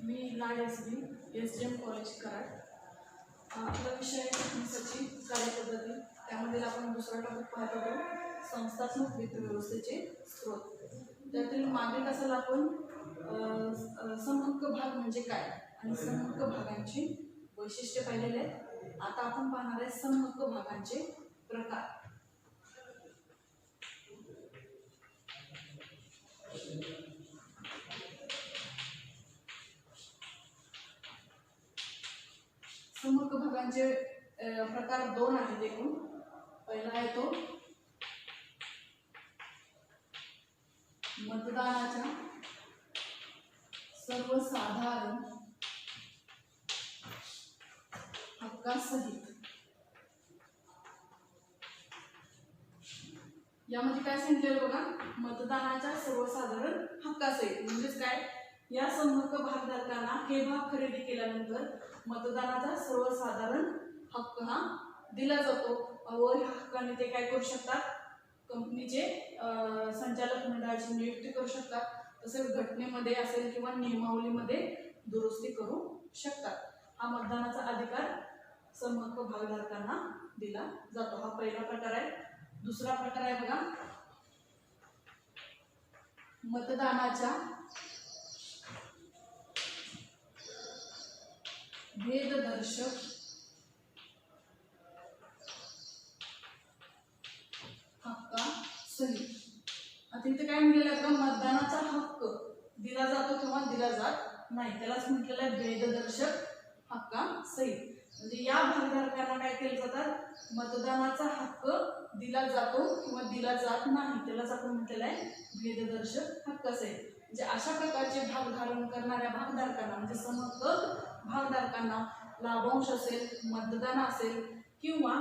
मी लाड SB SDM college Karad. आपला विषय टेक्निकची कार्यपद्धती. त्यामध्ये आपण दुसरा टॉपिक पाहत होतो संस्थात्मक वित्तव्यवस्थेचे स्रोत. त्यातील मागे कसाला आपण समहक्क भाग म्हणजे काय आणि समहक्क भागांची वैशिष्ट्ये पाहिलेले आहेत. आता आपण पाहणार आहे समहक्क भागांचे प्रकार. समहक्क भागांचे प्रकार दोन आहेत एकूण. पहिला आहे तो मतदानाच्या सर्वसाधारण हक्कासहित. यामध्ये काय सांगितलेलं बघा, मतदानाच्या सर्वसाधारण हक्कासहित म्हणजेच काय, या समहक्क भागधारकांना हे भाग खरेदी केल्यानंतर मतदानाचा सर्वसाधारण हक्क हा दिला जातो व ह्या हक्काने ते काय करू शकतात, कंपनीचे संचालक मंडळाची नियुक्ती करू शकतात. तसेच घटनेमध्ये असेल किंवा नियमावलीमध्ये दुरुस्ती करू शकतात. हा मतदानाचा अधिकार समहक्क भागधारकांना दिला जातो. हा पहिला प्रकार आहे. दुसरा प्रकार आहे बघा, मतदानाच्या भेददर्शक हक्कासहित. आता इथे काय म्हटलेलं आहे बघा, मतदानाचा हक्क दिला जातो किंवा दिला जात नाही, त्यालाच म्हटलेलं आहे भेददर्शक हक्कासहित. म्हणजे या भागधारकांना काय केलं जातात, मतदानाचा हक्क दिला जातो किंवा दिला जात नाही, त्यालाच आपण म्हटलेलं आहे भेददर्शक हक्कासहित. म्हणजे अशा प्रकारचे भाग धारण करणाऱ्या भागधारकांना म्हणजे समहक्क भागधारकांना लाभांश असेल, मतदान असेल किंवा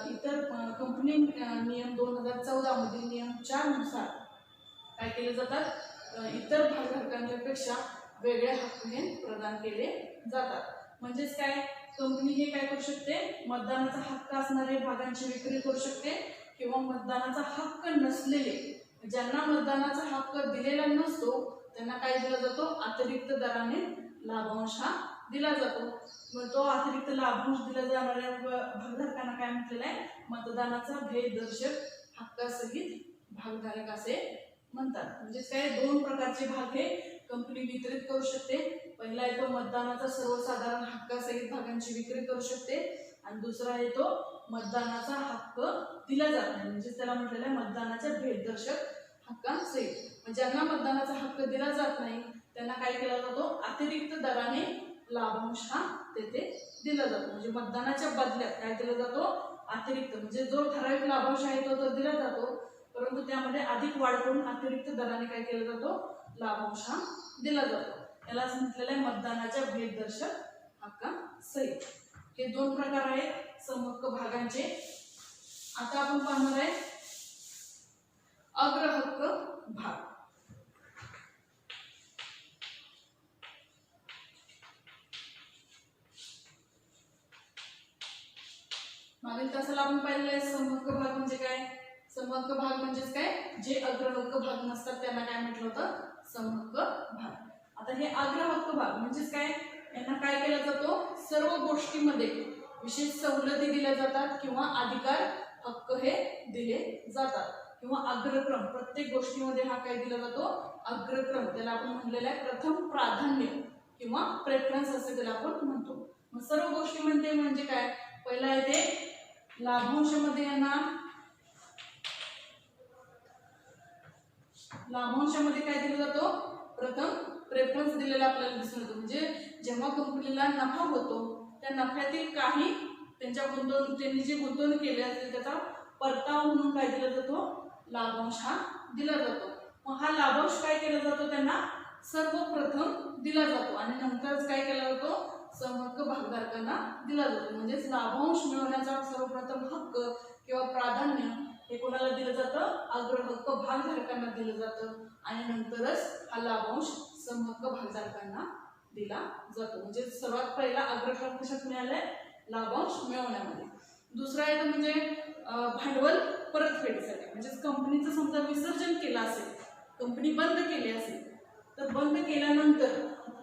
इतर कंपनी नियम 2014 मधील नियम 4 नुसार काय केले जातात, इतर भागधारकांपेक्षा वेगळे हक्क हे प्रदान केले जातात. म्हणजेच काय, कंपनी हे काय करू शकते, मतदानाचा हक्क असणारे भागांची विक्री करू शकते किंवा मतदानाचा हक्क नसलेले, ज्यांना मतदानाचा हक्क दिलेला नसतो त्यांना काय दिला जातो, अतिरिक्त दराने लाभांश हा दिला जातो. मग तो अतिरिक्त लाभांश दिला जाणाऱ्या भागधारकांना काय म्हटलेलं आहे, मतदानाचा भेददर्शक हक्कासहित भागधारक असे म्हणतात. म्हणजे काय, दोन प्रकारचे भाग हे कंपनी वितरित करू शकते. पहिला आहे तो मतदानाचा सर्वसाधारण हक्कासहित भागांची विक्री करू शकते आणि दुसरा आहे तो मतदानाचा हक्क दिला जात नाही, म्हणजे त्याला म्हटलेलं आहे मतदानाच्या भेददर्शक हक्कासहित. ज्यांना मतदानाचा हक्क दिला जात नाही त्यांना काय केला जातो, अतिरिक्त दराने लाभांश हा तेथे दिला जातो. म्हणजे मतदानाच्या बदल्यात काय दिला जातो, अतिरिक्त, म्हणजे जो ठराविक लाभांश आहे तो तर दिला जातो, परंतु त्यामध्ये अधिक वाढ करून अतिरिक्त दराने काय केला जातो, लाभांश हा दिला जातो. यालाच म्हटलेलं आहे मतदानाच्या भेददर्शक हक्कासहित. हे दोन प्रकार आहेत समहक्क भागांचे. आता आपण पाहणार आहे अग्रहक्क भाग. मागील तासाला आपण पाहिलेलं आहे समहक्क भाग म्हणजे काय. समहक्क भाग म्हणजेच काय, जे अग्रहक्क भाग नसतात त्यांना काय म्हटलं होतं, समहक्क भाग. आता हे अग्रहक्क भाग म्हणजेच काय, यांना काय केला जातो, सर्व गोष्टींमध्ये विशेष सवलती दिल्या जातात किंवा अधिकार हक्क हे दिले जातात किंवा अग्रक्रम, प्रत्येक गोष्टीमध्ये हा काय दिला जातो, अग्रक्रम. त्याला आपण म्हणलेलं आहे प्रथम प्राधान्य किंवा प्रेफरन्स असे त्याला आपण म्हणतो. मग सर्व गोष्टी म्हणजे काय, पहिला आहे ते लाभांशामध्ये यांना लाभांशामध्ये काय दिला जातो, प्रथम प्रेफरन्स दिलेला आपल्याला दिसून येतो. म्हणजे जेव्हा कंपनीला नफा होतो त्या नफ्यातील काही त्यांनी जी गुंतवणूक केली असते त्याचा परतावा म्हणून काय दिला जातो, लाभांश हा दिला जातो. मग हा लाभांश काय केला जातो, त्यांना सर्वप्रथम दिला जातो आणि नंतरच काय केला जातो, समहक्क भागधारकांना दिला जातो. म्हणजेच लाभांश मिळवण्याचा सर्वप्रथम हक्क किंवा प्राधान्य हे कोणाला दिलं जातं, अग्रहक्क भागधारकांना दिलं जातं आणि नंतरच हा लाभांश समहक्क भागधारकांना दिला जातो. म्हणजे सर्वात पहिला अग्रक्रम कशात मिळालाय, लाभांश मिळवण्यामध्ये. दुसरा आहे तो म्हणजे भांडवल परतफेडीसाठी. म्हणजे कंपनीचं समजा विसर्जन केलं असेल, कंपनी बंद केली असेल, तर बंद केल्यानंतर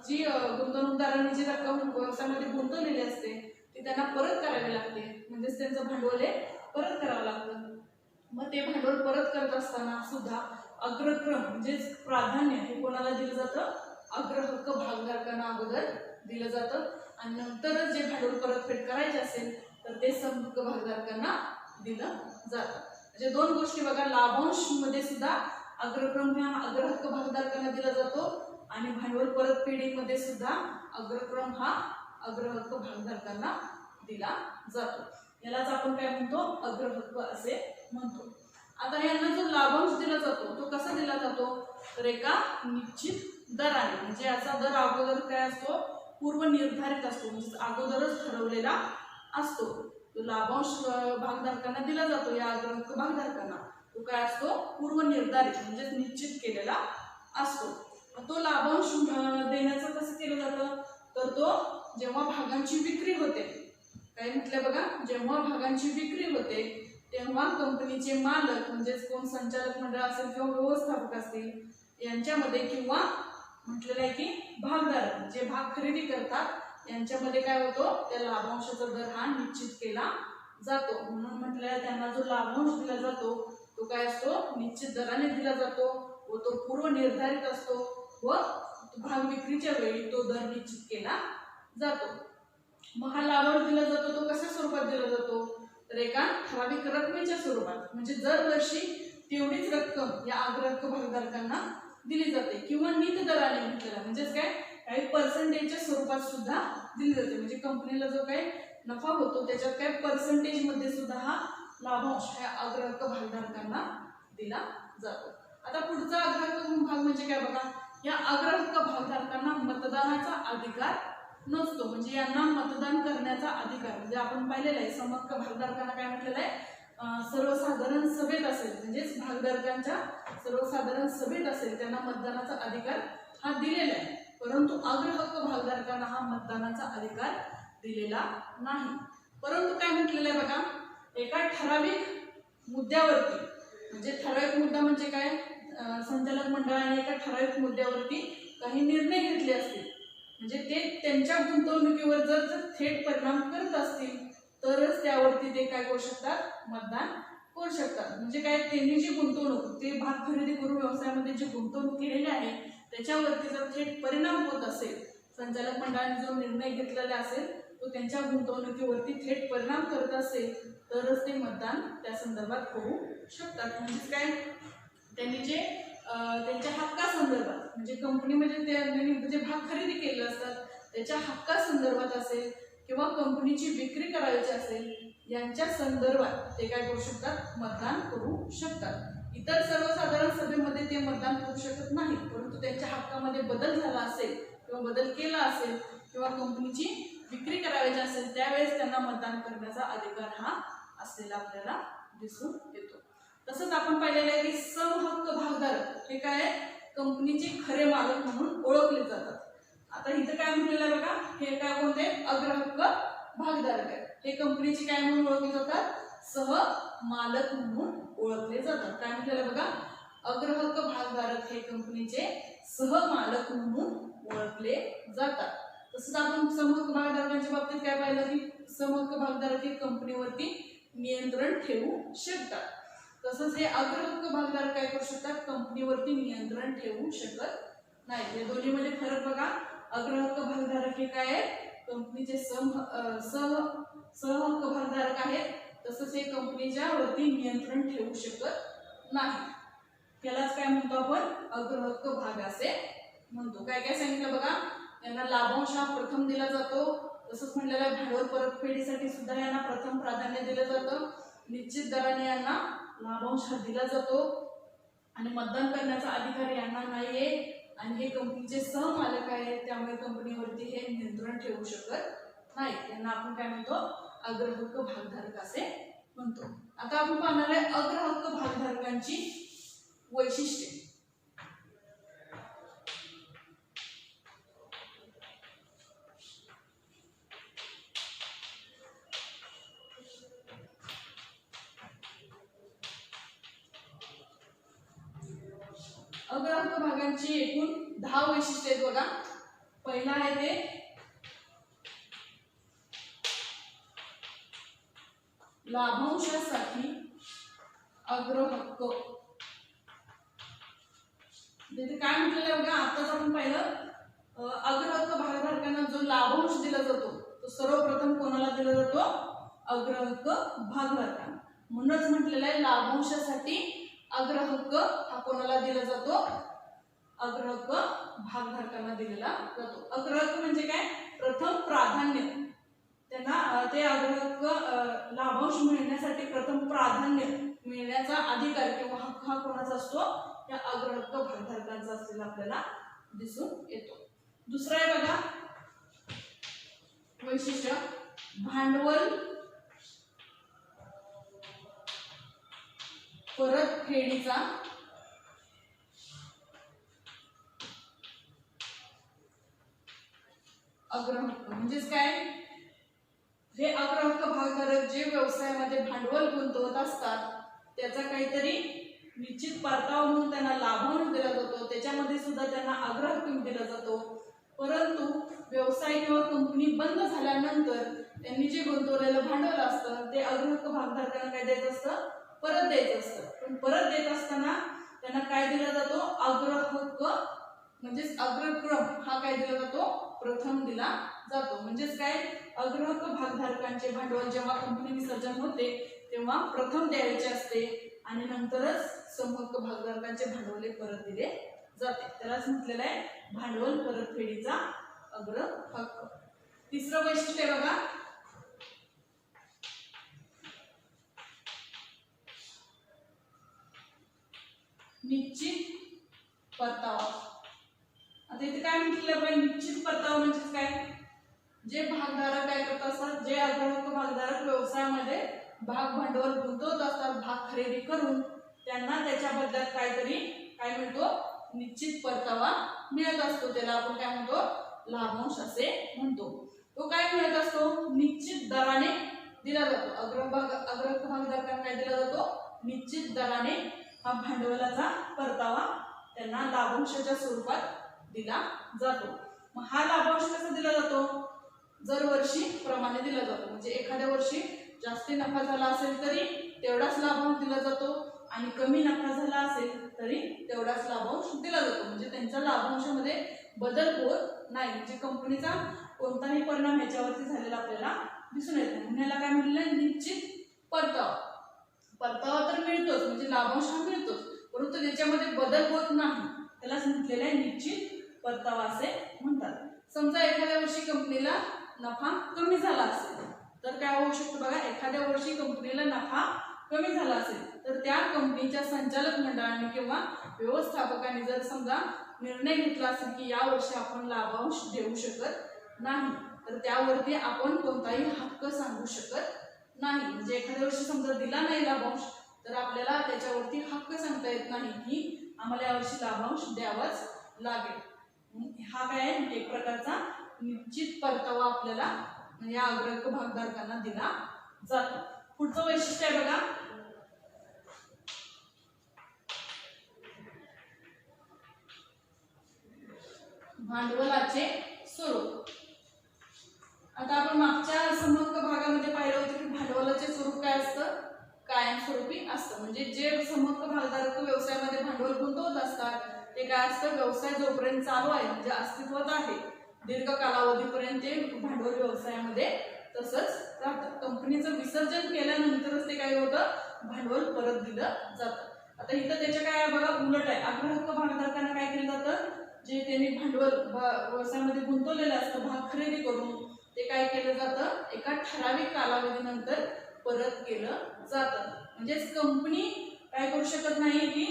जी गुंतवणूकदारांनी जी रक्कम व्यवसायामध्ये गुंतवलेली असते ती त्यांना परत करावी लागते, म्हणजेच त्यांचं भांडवल हे परत करावं लागतं. मग ते भांडवल परत करत असताना सुद्धा अग्रक्रम म्हणजेच प्राधान्य हे कोणाला दिलं जातं, अग्रहक्क भागधारकांना अगोदर दिलं जातं आणि नंतरच जे भांडवल परतफेड करायचे असेल तर ते समहक्क भागधारकांना दिलं जातं. म्हणजे दोन गोष्टी बघा, लाभांश मध्ये सुद्धा अग्रक्रम हा अग्रहक्क भागधारकांना दिला जातो आणि भांडवल परतफेडीमध्ये सुद्धा अग्रक्रम हा अग्रहक्क भागधारकांना दिला जातो. यालाच आपण काय म्हणतो, अग्रहक्क असे म्हणतो. आता यांना जो लाभांश दिला जातो तो कसा दिला जातो, तर एका निश्चित दराने, म्हणजे याचा दर अगोदर काय असतो, पूर्व निर्धारित असतो, म्हणजे अगोदरच ठरवलेला असतो. तो लाभांश भागधारकांना दिला जातो, या अग्रहक्क भागधारकांना तो काय असतो, पूर्व निर्धारित म्हणजेच निश्चित केलेला असतो. तो लाभांश देण्याचं कसं केलं जातं, तर तो जेव्हा भागांची विक्री होते, काय म्हटलं बघा, जेव्हा भागांची विक्री होते तेव्हा कंपनीचे मालक म्हणजेच कोण संचालक मंडळ असेल किंवा व्यवस्थापक असतील यांच्यामध्ये, किंवा म्हटलेलं आहे की भागधारक जे भाग खरेदी करतात यांच्यामध्ये काय होतो, त्या लाभांशाचा दर हा निश्चित केला जातो. म्हणून म्हटलं त्यांना जो लाभांश दिला जातो तो काय असतो, निश्चित दराने दिला जातो व तो पूर्व निर्धारित असतो व भाग विक्रीच्या वेळी तो दर निश्चित केला जातो. मग हा लाभांश दिला जातो तो कशा स्वरूपात दिला जातो, तर एका ठराविक रकमेच्या स्वरूपात, म्हणजे दरवर्षी तेवढीच रक्कम या अग्रहक्क भागधारकांना दिली जाते किंवा नित दराने म्हटलेला, म्हणजेच काय काही पर्सेंटेजच्या स्वरूपात सुद्धा दिली जाते. म्हणजे कंपनीला जो काही नफा होतो त्याच्यात काय पर्सेंटेज मध्ये सुद्धा हा लाभांश या अग्रहक्क भागधारकांना दिला जातो. आता पुढचा अग्रहक्क भाग म्हणजे काय बघा, या अग्रहक्क भागधारकांना मतदानाचा अधिकार नसतो, म्हणजे यांना मतदान करण्याचा अधिकार, म्हणजे आपण पाहिलेलं आहे समहक्क भागधारकांना काय म्हटलेलं आहे, सर्वसाधारण सभेत असेल म्हणजेच भागधारकांच्या सर्वसाधारण सभेत असेल त्यांना मतदानाचा अधिकार हा दिलेला आहे, परंतु अग्रहक्क भागधारकांना हा मतदानाचा अधिकार दिलेला नाही. परंतु काय म्हटलेलं आहे बघा, एका ठराविक मुद्द्यावरती, म्हणजे ठराविक मुद्दा म्हणजे काय, संचालक मंडळाने एका ठराविक मुद्द्यावरती काही निर्णय घेतले असतील, म्हणजे ते त्यांच्या गुंतवणुकीवर जर थेट परिणाम करत असतील तरच त्यावरती ते काय करू शकतात, मतदान करू शकतात. म्हणजे काय, त्यांनी जी गुंतवणूक, ते भाग खरेदी करून व्यवसायामध्ये जी गुंतवणूक केलेली आहे त्याच्यावरती जर थेट परिणाम होत असेल, संचालक मंडळाने जो निर्णय घेतलेला असेल तो त्यांच्या गुंतवणुकीवरती थेट परिणाम करत असेल तरच ते मतदान त्या संदर्भात करू शकतात. म्हणजे काय, त्यांनी जे त्यांच्या हक्कासंदर्भात, म्हणजे कंपनीमध्ये त्यांनी जे भाग खरेदी केले असतात त्याच्या हक्कासंदर्भात असेल किंवा कंपनीची विक्री करायची असेल यांच्या संदर्भात ते काय करू शकतात, मतदान करू शकतात. इतर सर्वसाधारण सभेमध्ये ते मतदान करू शकत नाही, परंतु त्यांच्या हक्कामध्ये बदल झाला असेल किंवा बदल केला असेल किंवा कंपनीची विक्री करायची असेल त्यावेळेस त्यांना मतदान करण्याचा अधिकार हा असलेला आपल्याला दिसून येतो. तसंच आपण पाहिलेलं आहे की समहक्क भागधारक हे काय, कंपनीचे खरे मालक म्हणून ओळखले जातात. आता इथं काय म्हटलेलं आहे बघा, हे काय कोणते, अग्रहक्क भागधारक आहे, हे कंपनीचे काय म्हणून ओळखले जातात, सहमालक म्हणून ओळखले जातात. काय म्हटलेलं बघा, अग्रहक्क भागधारक हे कंपनीचे सहमालक म्हणून ओळखले जातात. तसंच आपण समहक्क भागधारकांच्या बाबतीत काय पाहिलं की समहक्क भागधारक हे कंपनीवरती नियंत्रण ठेवू शकतात. तसंच हे अग्रहक्क भागधारक काय करू शकतात, कंपनीवरती नियंत्रण ठेवू शकत नाही. या दोन्हीमध्ये फरक बघा, अग्रहक्क भागधारक हे काय आहे, कंपनीचे सहहक्क भागधारक आहेत, तसंच हे कंपनीच्या वरती नियंत्रण ठेवू शकत नाही. यालाच काय म्हणतो आपण, अग्रहक्क भाग असे म्हणतो. काय काय सांगितलं बघा, यांना लाभांश हा प्रथम दिला जातो, तसंच म्हणलेलं आहे भांडवल परतफेडीसाठी सुद्धा यांना प्रथम प्राधान्य दिलं जातं, निश्चित दराने यांना लाभांश हा दिला जातो आणि मतदान करण्याचा अधिकार यांना नाहीये आणि हे कंपनीचे सहमालक आहेत, त्यामुळे कंपनीवरती हे नियंत्रण ठेवू शकत नाही. यांना आपण काय म्हणतो, अग्रहक्क भागधारक असे म्हणतो. आता आपण पाहणार आहे अग्रहक्क भागधारकांची वैशिष्ट्ये. अग्रहक्क भागांची एकूण 10 वैशिष्ट्ये आहेत बघा. पहिला आहे ते लाभांशासाठी अग्रहक्क. तिथे काय म्हटलेलं आहे बघा, आताच आपण पाहिलं अग्रहक्क भागधारकांना जो लाभांश दिला जातो तो सर्वप्रथम कोणाला दिला जातो? अग्रहक्क भागधारकांना. म्हणूनच म्हटलेलं आहे लाभांशासाठी अग्रहक्क हा कोणाला दिला जातो? अग्रहक्क भागधारकांना दिलेला जातो. अग्रहक्क म्हणजे काय? प्रथम प्राधान्य. त्यांना ते अग्रहक्क लाभांश मिळण्यासाठी प्रथम प्राधान्य मिळण्याचा अधिकार किंवा हक्क हा कोणाचा असतो? या अग्रहक्क भागधारकांचा असलेला आपल्याला दिसून येतो. दुसरा आहे बघा वैशिष्ट्य, भांडवल परतफेडीचा अग्रहक्क. म्हणजेच काय? हे अग्रहक्क भागधारक जे व्यवसायामध्ये भांडवल गुंतवत असतात त्याचा काहीतरी निश्चित परतावा म्हणून त्यांना लाभांश दिला जातो, त्याच्यामध्ये सुद्धा त्यांना अग्रहक्क दिला जातो. परंतु व्यवसाय किंवा कंपनी बंद झाल्यानंतर त्यांनी जे गुंतवलेलं भांडवल असतं ते अग्रहक्क भागधारकांना काय द्यायचं असतं? परत द्यायचं असतं. पण परत देत असताना त्यांना काय दिला जातो? अग्रहक्क म्हणजेच अग्रक्रम हा काय दिला जातो? प्रथम दिला जातो. म्हणजेच काय? अग्रहक्क भागधारकांचे भांडवल जेव्हा कंपनी विसर्जन होते तेव्हा प्रथम द्यायचे असते आणि नंतरच समहक्क भागधारकांचे भांडवल परत दिले जाते. त्यालाच म्हटलेलं आहे भांडवल परतफेडीचा अग्रहक्क. तिसरं वैशिष्ट्य बघा, निश्चित परतावा. आता इथे काय म्हटलेलं आहे? निश्चित परतावा म्हणजे काय? जे भागधारक काय करत असतात, जे अग्रहक्क भागधारक व्यवसायामध्ये भाग भांडवल गुंतवत असतात, भाग खरेदी करून त्यांना त्याच्याबद्दल काहीतरी काय मिळतो? निश्चित परतावा मिळत असतो. त्याला आपण काय म्हणतो? लाभांश असे म्हणतो. तो काय मिळत असतो? निश्चित दराने दिला जातो. अग्रहक्क भागधारकांना काय दिला जातो? निश्चित दराने हा भांडवलाचा परतावा त्यांना लाभांशाच्या स्वरूपात दिला जातो. मग हा लाभांश कसा दिला जातो? दरवर्षी प्रमाणे दिला जातो. म्हणजे एखाद्या वर्षी जास्त नफा झाला असेल तरी तेवढाच लाभांश दिला जातो आणि कमी नफा झाला असेल तरी तेवढाच लाभांश दिला जातो. म्हणजे त्यांच्या लाभांशामध्ये बदल होत नाही. म्हणजे कंपनीचा कोणताही परिणाम याच्यावरती झालेला आपल्याला दिसून येत नाही. म्हणून याला काय म्हटलं? निश्चित परतावा. परतावा तर मिळतोच म्हणजे लाभांश हा मिळतोच, परंतु त्याच्यामध्ये बदल होत नाही. त्यालाच म्हटलेलं आहे निश्चित परतावा असे म्हणतात. समजा एखाद्या वर्षी कंपनीला नफा कमी झाला असेल तर काय होऊ शकतं बघा? एखाद्या वर्षी कंपनीला नफा कमी झाला असेल तर त्या कंपनीच्या संचालक मंडळाने किंवा व्यवस्थापकाने जर समजा निर्णय घेतला असेल की या वर्षी आपण लाभांश देऊ शकत नाही तर त्यावरती आपण कोणताही हक्क सांगू शकत नाही. म्हणजे एखाद्या वर्षी समजा दिला नाही लाभांश तर आपल्याला त्याच्यावरती हक्क सांगता येत नाही की आम्हाला यावर्षी लाभांश द्यावाच लागेल. हा काय आहे? एक प्रकारचा निश्चित परतावा आपल्याला या अग्रहक्क भागधारकांना दिला जातो. पुढचं वैशिष्ट्य आहे बघा, भांडवलाचे स्वरूप. आता आपण मागच्या समहक्क भागामध्ये पाहिलं होतं की भांडवलाचे स्वरूप काय असतं? कायमस्वरूपी असतं. म्हणजे जे समहक्क भागधारक व्यवसायामध्ये भांडवल गुंतवत असतात ते काय असतं? व्यवसाय जोपर्यंत चालू आहे म्हणजे अस्तित्वात आहे दीर्घ कालावधीपर्यंत ते भांडवल व्यवसायामध्ये तसंच राहतं. कंपनीचं विसर्जन केल्यानंतरच ते काय होतं? भांडवल परत दिलं जातं. आता इथं त्याच्या काय बघा उलट आहे. अग्रहक्क भागधारकांना काय केलं जातं? जे त्यांनी भांडवल व्यवसायामध्ये गुंतवलेलं असतं भाग खरेदी करून ते काय केलं जातं? एका ठराविक कालावधीनंतर परत केलं जातं. म्हणजेच कंपनी काय करू शकत नाही की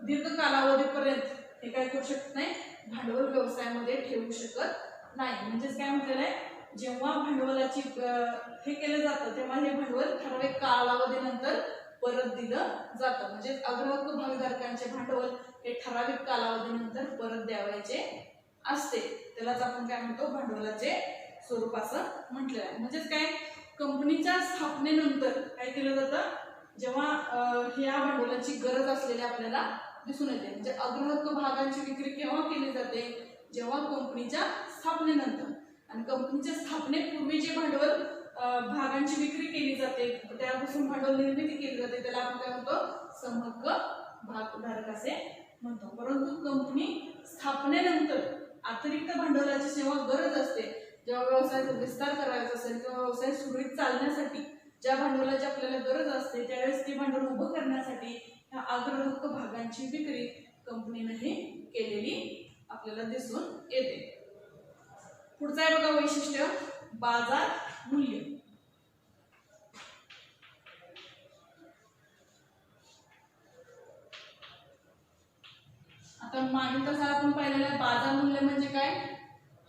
दीर्घ कालावधीपर्यंत हे काय करू शकत नाही? भांडवल व्यवसायामध्ये ठेवू शकत नाही. म्हणजेच काय म्हटलेलं आहे? जेव्हा भांडवलाची हे केलं जातं तेव्हा हे भांडवल ठराविक कालावधीनंतर परत दिलं जातं. म्हणजे अग्रहक्क भागधारकांचे भांडवल हे ठराविक कालावधीनंतर परत द्यावायचे असते. त्यालाच आपण काय म्हणतो? भांडवलाचे स्वरूप असं म्हटलेलं आहे. म्हणजेच काय? कंपनीच्या स्थापनेनंतर काय केलं जातं? जेव्हा ह्या भांडवलाची गरज असलेली आपल्याला दिसून येते. म्हणजे अग्रहक्क भागांची विक्री केव्हा केली जाते? जेव्हा कंपनीच्या स्थापनेनंतर. आणि कंपनीच्या स्थापनेपूर्वी जे भांडवल भागांची विक्री केली जाते त्यापासून भांडवल निर्मिती केली जाते त्याला आपण काय म्हणतो समहक्क भागधारक असे म्हणतो. परंतु कंपनी स्थापनेनंतर अतिरिक्त भांडवलाची जेव्हा गरज असते, जेव्हा व्यवसायाचा विस्तार करायचा असेल किंवा व्यवसाय सुरळीत चालण्यासाठी ज्या भांडवलाची आपल्याला गरज असते त्यावेळेस ते भांडवल उभं करण्यासाठी ह्या अग्रहक्क भागांची विक्री कंपनीने केलेली आपल्याला दिसून येते. पुढचं आहे बघा वैशिष्ट्य बाजार मूल्य. आता मागे तसं आपण पाहिलेलं आहे बाजार मूल्य म्हणजे काय,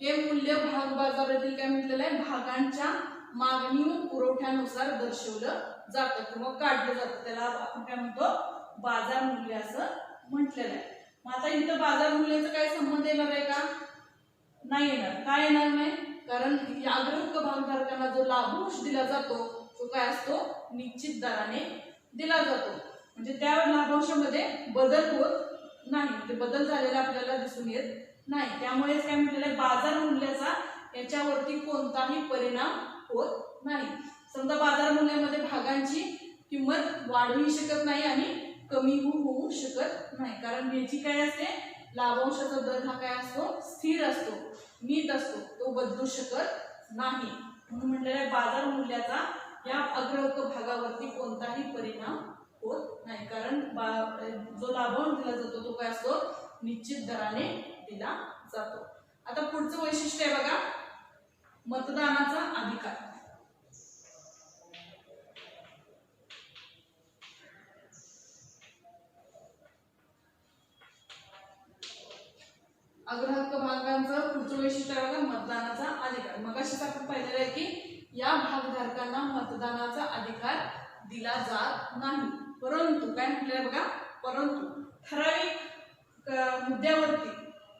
हे मूल्य भाग बाजारातील काय म्हटलेलं आहे भागांच्या मागणी व पुरवठ्यानुसार दर्शवलं जातं किंवा काढलं जातं, त्याला आपण काय म्हणतो बाजार मूल्य असं म्हटलेलं आहे. मग आता इथं बाजार मूल्याचा काय संबंध येणार आहे का, नाही येणार. काय येणार नाही, कारण अग्रहक्क भागधारकांना जो लाभांश दिला जातो तो काय असतो निश्चित दराने दिला जातो. म्हणजे त्या लाभांशामध्ये बदल होत नाही, म्हणजे बदल झालेला आपल्याला दिसून येत नाही. त्यामुळेच काय म्हटलेलं आहे बाजार मूल्याचा याच्यावरती कोणताही परिणाम होत नाही. समजा बाजार मूल्यामध्ये भागांची किंमत वाढूही शकत नाही आणि कमी होऊ शकत नाही, कारण याची काय असते लाभांशाचा दर हा काय असतो स्थिर असतो, नियत असतो, तो बदलू शकत नाही. म्हणून म्हटलेलं आहे बाजार मूल्याचा या अग्रहक्क भागावरती कोणताही परिणाम होत नाही, कारण जो लाभांश दिला जातो तो काय असतो निश्चित दराने दिला जातो. आता पुढचं वैशिष्ट्य आहे बघा मतदानाचा अधिकार. अग्रहक्क भागांचं पुढचं वैशिष्ट्य आहे बघा मतदानाचा अधिकार. मगाशीच आपण पाहिलेलं आहे की या भागधारकांना मतदानाचा अधिकार दिला जात नाही, परंतु काय म्हटलंय बघा परंतु ठराविक मुद्द्यावरती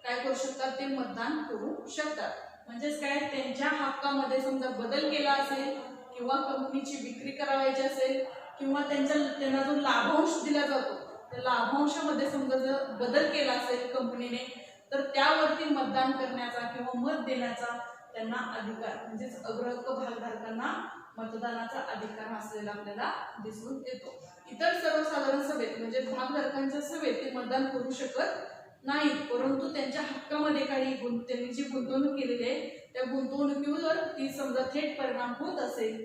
काय करू शकतात ते मतदान करू शकतात. म्हणजेच काय त्यांच्या हक्कामध्ये समजा बदल केला असेल किंवा कंपनीची विक्री करावायची असेल किंवा त्यांना जो लाभांश दिला जातो त्या लाभांशामध्ये समजा जर बदल केला असेल कंपनीने तर त्यावरती मतदान करण्याचा किंवा मत देण्याचा त्यांना अधिकार म्हणजेच अग्रहक्क भागधारकांना मतदानाचा अधिकार असलेला आपल्याला दिसून येतो. इतर सर्वसाधारण सभेत म्हणजे भागधारकांच्या सभेत ते मतदान करू शकत नाहीत, परंतु त्यांच्या हक्कामध्ये काही त्यांनी जी गुंतवणूक केलेली आहे त्या गुंतवणुकीवर ती समजा थेट परिणाम होत असेल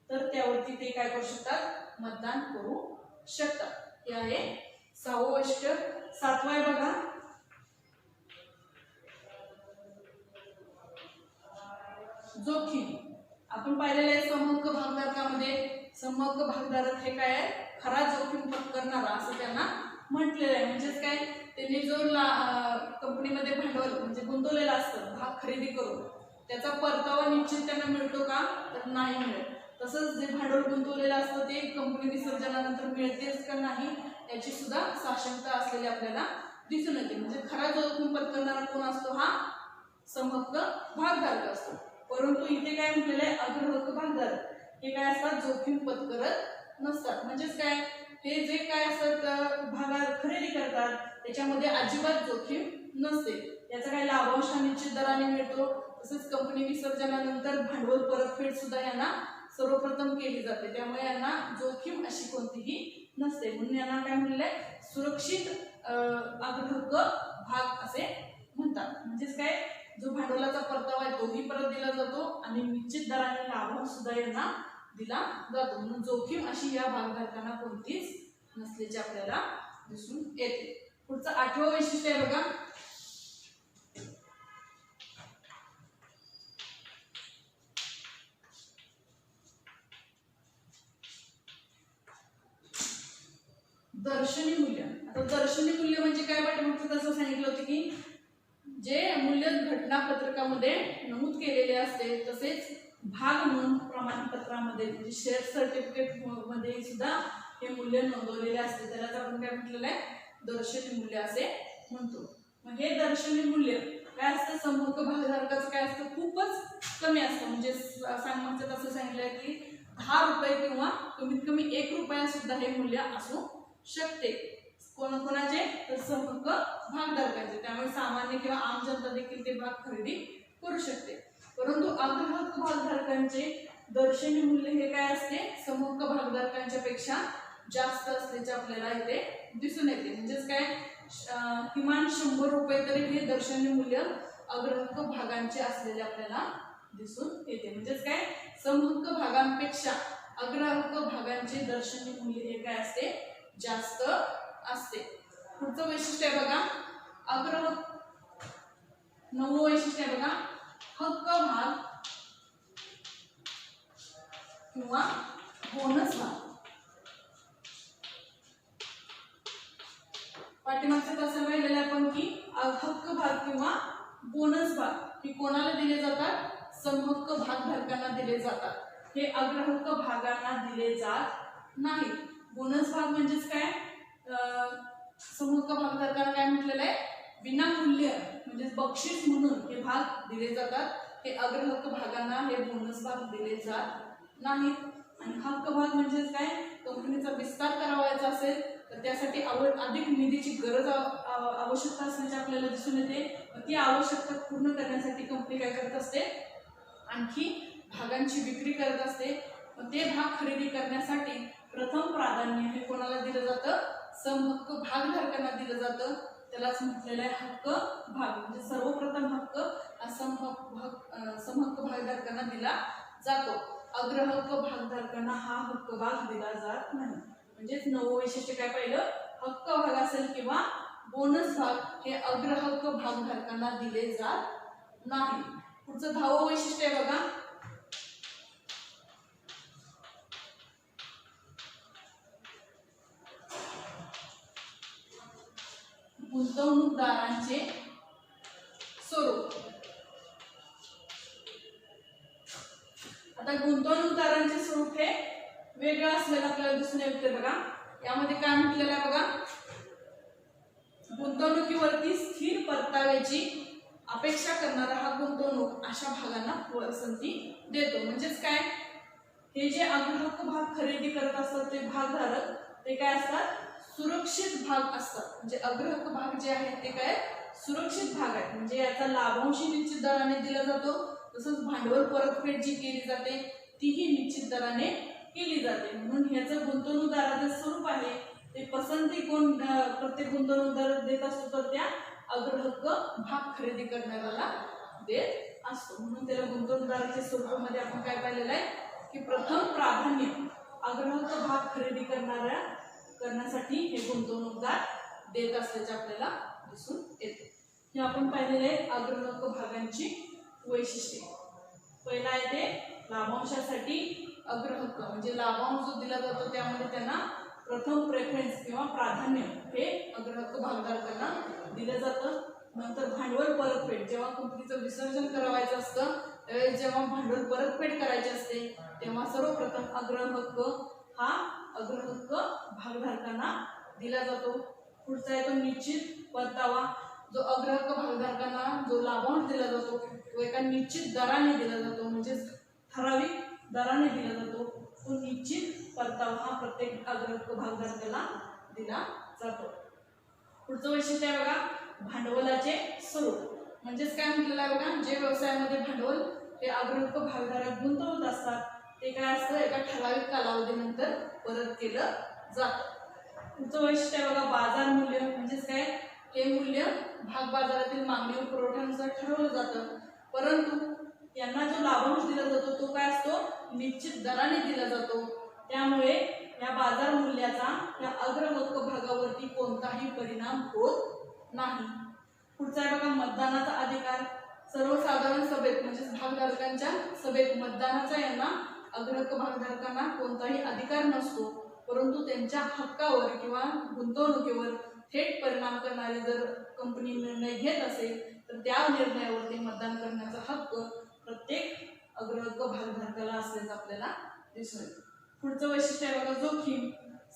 तर त्यावरती ते काय करू शकतात मतदान करू शकतात. हे आहे 6वं वैशिष्ट्य. 7वं आहे बघा जोखीम. आपण पाहिलेले आहे समहक्क भागधारकामध्ये समहक्क भागधारक हे काय आहे खरा जोखीम पत्करणारा असं त्यांना म्हटलेलं आहे. म्हणजेच काय त्यांनी जो कंपनीमध्ये भांडवल म्हणजे गुंतवलेलं असतं भाग खरेदी करून त्याचा परतावा निश्चित त्यांना मिळतो का तर नाही मिळत. तसंच जे भांडवल गुंतवलेलं असतं ते कंपनी विसर्जनानंतर मिळतेच का नाही याची सुद्धा साशंकता असलेली आपल्याला दिसून येते. म्हणजे खरा जोखीम पत्करणारा कोण असतो हा समहक्क भागधारक असतो. परंतु इथे काय म्हटलेलं आहे अग्रहक्क भागधारक हे काय असतात जोखीम पत्करत नसतात. म्हणजेच काय हे जे काय असतात भागा खरेदी करतात त्याच्यामध्ये अजिबात जोखीम नसते, याचा काय लाभांश निश्चित दराने मिळतो. तसेच कंपनी विसर्जनानंतर भांडवल परतफेड सुद्धा यांना सर्वप्रथम केली जाते, त्यामुळे यांना जोखीम अशी कोणतीही नसते. म्हणून यांना काय म्हणलंय सुरक्षित अग्रहक्क भाग असे म्हणतात. म्हणजेच काय जो भांडवलाचा परतावा आहे तोही परत दिला जातो आणि निश्चित दराने लाभांश सुद्धा यांना दिला जातो. म्हणून जोखीम अशी या भागधारकांना कोणतीच नसल्याचे आपल्याला दिसून येते. पुढचं 8वं वैशिष्ट्य आहे बघा दर्शनी मूल्य. आता दर्शनी मूल्य म्हणजे काय पाठीमागचं तसं सांगितलं होतं की जे मूल्य घटनापत्रकामध्ये नमूद केलेले असते तसेच भाग नोंद प्रमाणपत्रामध्ये म्हणजे शेअर सर्टिफिकेट मध्ये सुद्धा हे मूल्य नोंदवलेले असते, त्यालाच आपण काय म्हटलेलं आहे दर्शनी मूल्य असे म्हणतो. मग हे दर्शनी मूल्य काय असतं समहक्क भागधारकाचं काय असतं खूपच कमी असतं. म्हणजे सांगण्याचं तसं सांगितलंय की 10 रुपये किंवा कमीत कमी 1 रुपया सुद्धा हे मूल्य असू शकते. कोणाचे तर समहक्क भागधारकांचे, त्यामुळे सामान्य किंवा आम जनता देखील ते भाग खरेदी करू शकते. परंतु अग्रहक्क भागधारकांचे दर्शनी मूल्य हे काय असते, समहक्क भागधारकांच्या पेक्षा जास्त असल्याचे आपल्याला इथे दिसून येते. म्हणजेच काय, किमान 100 रुपये तरी हे दर्शनी मूल्य अग्रहक्क भागांचे असलेले आपल्याला दिसून येते. म्हणजेच काय, समहक्क भागांपेक्षा अग्रहक्क भागांचे दर्शनी मूल्य हे काय असते, जास्त असते. पुढचं वैशिष्ट्य आहे बघा, अग्रहक्क 9वं वैशिष्ट्य आहे बघा, हक्क भाग किंवा बोनस भाग. पाठीमागच्या तासात पाहिलेलं आपण की हक्क भाग किंवा बोनस भाग हे कोणाला दिले जातात, समहक्क भागधारकांना दिले जातात. हे अग्रहक्क भागांना दिले जात नाही. बोनस भाग म्हणजेच काय, समहक्क भागधारकांना काय म्हटलेलं आहे, विनामूल्य म्हणजे बक्षीस म्हणून हे भाग दिले जातात. हे अग्रहक्क भागांना हे बोनस भाग दिले जात नाहीत. आणि हक्क भाग म्हणजेच काय, कंपनीचा विस्तार करावायचा असेल तर त्यासाठी अधिक निधीची गरज आवश्यकता असण्याचे आपल्याला दिसून येते. ती आवश्यकता पूर्ण करण्यासाठी कंपनी काय करत असते, आणखी भागांची विक्री करत असते. ते भाग खरेदी करण्यासाठी प्रथम प्राधान्य हे कोणाला दिलं जातं, समहक्क भागधारकांना दिलं जातं. त्यालाच म्हटलेलं आहे हक्क भाग. म्हणजे सर्वप्रथम हक्क समहक्क भागधारकांना दिला जातो. अग्रहक्क भागधारकांना हा हक्क भाग दिला जात नाही. म्हणजेच 9वं वैशिष्ट्य काय पाहिलं, हक्क भाग असेल किंवा बोनस भाग हे अग्रहक्क भागधारकांना दिले जात नाही. पुढचं 10वं वैशिष्ट्य आहे बघा, गुंतवणूकदारांचे स्वरूप. आता गुंतवणूकदारांचे स्वरूप हे वेगळं असलेलं आपल्याला दिसून येते बघा. यामध्ये काय म्हटलेलं आहे बघा, गुंतवणुकीवरती स्थिर परताव्याची अपेक्षा करणारा हा गुंतवणूक अशा भागांना पसंती देतो. म्हणजेच काय, हे जे अग्रहक्क भाग खरेदी करत असतात ते भागधारक ते काय असतात, सुरक्षित भाग असतात. म्हणजे अग्रहक्क भाग जे आहेत ते काय, सुरक्षित भाग आहेत. म्हणजे याचा लाभांश निश्चित दराने दिला जातो. तसंच भांडवल परतफेड जी केली जाते तीही निश्चित दराने केली जाते. म्हणून ह्याचं गुंतवणूकदाराचे स्वरूप आहे ते पसंती कोण प्रत्येक गुंतवणूकदार देत असतो, तर त्या अग्रहक्क भाग खरेदी करणाऱ्याला देत असतो. म्हणून त्याला गुंतवणूकदाराच्या स्वरूपामध्ये आपण काय पाहिलेलं आहे की प्रथम प्राधान्य अग्रहक्क भाग खरेदी करण्यासाठी हे गुंतवणूकदार देत असल्याचे आपल्याला दिसून येते. हे आपण पाहिलेले अग्रहक्क भागांची वैशिष्ट्ये. पहिला आहे ते लाभांशासाठी अग्रहक्क, म्हणजे लाभांश जो दिला जातो त्यामध्ये त्यांना प्रथम प्रेफरन्स किंवा प्राधान्य हे अग्रहक्क भागधारकांना दिलं जातं. नंतर भांडवल परतफेड, जेव्हा कंपनीचं विसर्जन करायचं असतं त्यावेळेस जेव्हा भांडवल परतफेड करायचे असते तेव्हा सर्वप्रथम अग्रहक्क हा अग्रहक्क भागधारकांना दिला जातो. पुढचा आहे तो निश्चित परतावा. जो अग्रहक्क भागधारकांना जो लाभांश दिला जातो तो एका निश्चित दराने दिला जातो. म्हणजे ठराविक दराने दिला जातो. तो निश्चित परतावा हा प्रत्येक अग्रहक्क भागधारकाला दिला जातो. पुढचं वैशिष्ट्य आहे बघा, भांडवलाचे स्वरूप. म्हणजेच काय म्हटलेलं आहे बघा, जे व्यवसायामध्ये भांडवल हे अग्रहक्क भागधारक गुंतवत असतात ते काय असतं, एका ठराविक कालावधीनंतर परत केलं जातं. पुढचं वैशिष्ट्य आहे बघा, बाजार मूल्य. म्हणजेच काय, हे मूल्य भाग बाजारातील मागणी व पुरवठ्यानुसार ठरवलं जातं. परंतु यांना जो लाभांश दिला जातो तो काय असतो, निश्चित दराने दिला जातो. त्यामुळे या बाजार मूल्याचा या अग्रहक्क भागावरती कोणताही परिणाम होत नाही. पुढचा आहे बघा, मतदानाचा अधिकार. सर्वसाधारण सभेत म्हणजेच भागधारकांच्या सभेत मतदानाचा यांना अग्रहक्क भागधारकांना कोणताही अधिकार नसतो. परंतु त्यांच्या हक्कावर किंवा गुंतवणुकीवर थेट परिणाम करणारे जर कंपनी निर्णय घेत असेल तर त्या निर्णयावरती मतदान करण्याचा हक्क प्रत्येक अग्रहक्क भागधारकाला असल्याचं आपल्याला दिसून येतं. पुढचं वैशिष्ट्य आहे बघा, जोखीम.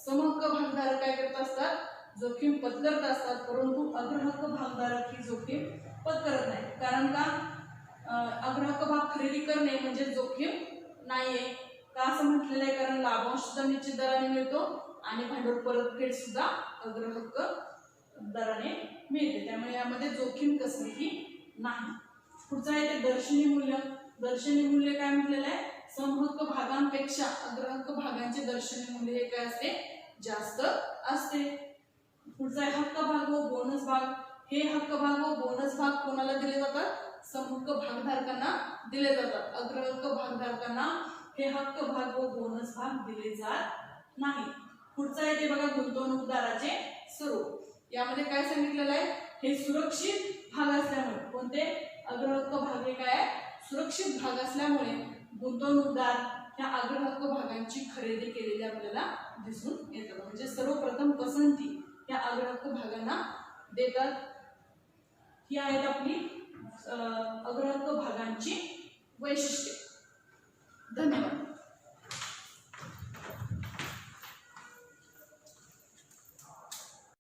समहक्क भागधारक काय करत असतात, जोखीम पत्करत असतात. परंतु अग्रहक्क भागधारक ही जोखीम पत्करत नाही. कारण का, अग्रहक्क भाग खरेदी करणे म्हणजे जोखीम नाहीये. का असं म्हटलेलं आहे, कारण लाभांश सुद्धा निश्चित दराने मिळतो आणि भांडवल परतफेड सुद्धा अग्रहक्क दराने मिळते, त्यामुळे यामध्ये जोखीम कसलीही नाही. पुढचं आहे ते दर्शनी मूल्य. दर्शनी मूल्य काय म्हटलेलं आहे, समहक्क भागांपेक्षा अग्रहक्क भागांचे दर्शनी मूल्य हे काय असते, जास्त असते. पुढचा आहे हक्क भाग व बोनस भाग. हे हक्क भाग व बोनस भाग कोणाला दिले जातात, समहक्क भागधारकांना दिले जातात. अग्रहक्क भागधारकांना हे हक्क भाग व बोनस भाग दिले जात नाही. पुढचा आहे ते बघा गुंतवणूकदाराचे स्वरूप. यामध्ये काय सांगितलेलं आहे, हे सुरक्षित भाग असल्यामुळे, कोणते अग्रहक्क भाग हे काय सुरक्षित भाग असल्यामुळे गुंतवणूकदार ह्या अग्रहक्क भागांची खरेदी केलेली आपल्याला दिसून येतात. म्हणजे सर्वप्रथम पसंती या अग्रहक्क भागांना देतात. ही आहेत आपली अग्रहक्क भागांची वैशिष्ट्ये. धन्यवाद.